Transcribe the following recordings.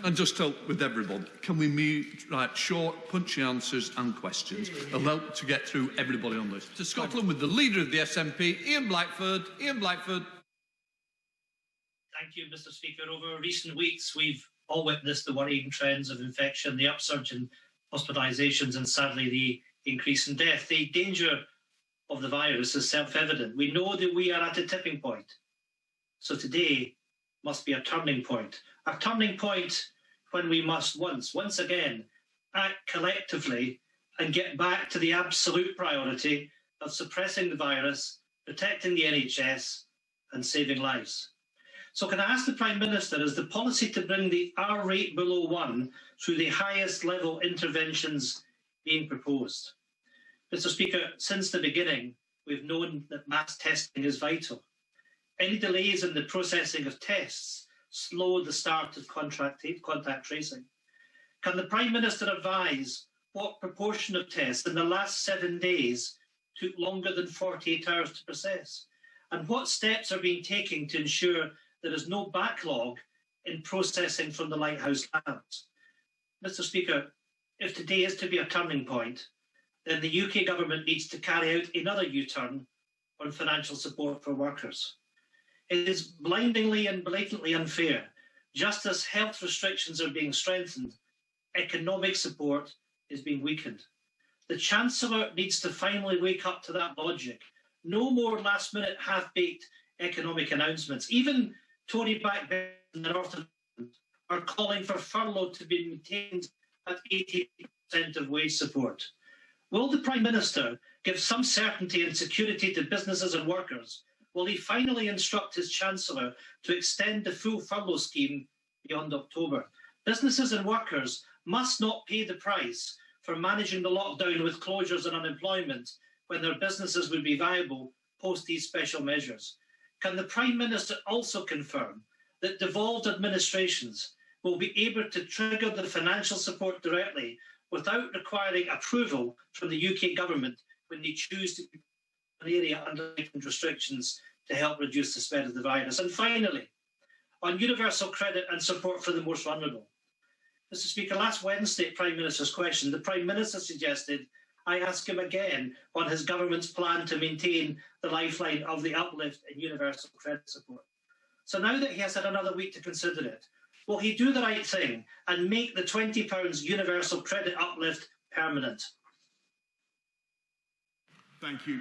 And just help with everybody. Can we meet short, punchy answers and questions? It'll help to get through everybody on this. To Scotland with the leader of the SNP, Ian Blackford. Ian Blackford. Thank you, Mr. Speaker. Over recent weeks, we've all witnessed the worrying trends of infection, the upsurge in hospitalisations, and sadly the increase in death. The danger of the virus is self-evident. We know that we are at a tipping point. So today must be a turning point. A turning point when we must once again act collectively and get back to the absolute priority of suppressing the virus, protecting the NHS and saving lives. So can I ask the Prime Minister, is the policy to bring the R rate below 1 through the highest level interventions being proposed? Mr. Speaker, since the beginning, we've known that mass testing is vital. Any delays in the processing of tests slow the start of contact tracing. Can the Prime Minister advise what proportion of tests in the last 7 days took longer than 48 hours to process? And what steps are being taken to ensure there is no backlog in processing from the Lighthouse labs? Mr. Speaker, if today is to be a turning point, then the UK government needs to carry out another U-turn on financial support for workers. It is blindingly and blatantly unfair. Just as health restrictions are being strengthened, economic support is being weakened. The Chancellor needs to finally wake up to that logic. No more last-minute half-baked economic announcements. Even Tory-backed in the North of England are calling for furlough to be maintained at 80% of wage support. Will the Prime Minister give some certainty and security to businesses and workers? Will he finally instruct his Chancellor to extend the full furlough scheme beyond October? Businesses and workers must not pay the price for managing the lockdown with closures and unemployment when their businesses would be viable post these special measures. Can the Prime Minister also confirm that devolved administrations will be able to trigger the financial support directly without requiring approval from the UK government when they choose to an area under restrictions to help reduce the spread of the virus? And finally, on universal credit and support for the most vulnerable. Mr. Speaker, last Wednesday at Prime Minister's question, the Prime Minister suggested I ask him again on his government's plan to maintain the lifeline of the uplift in universal credit support. So now that he has had another week to consider it, will he do the right thing and make the £20 universal credit uplift permanent? Thank you.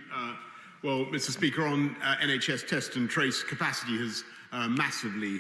Well, Mr. Speaker, on NHS test and trace capacity has massively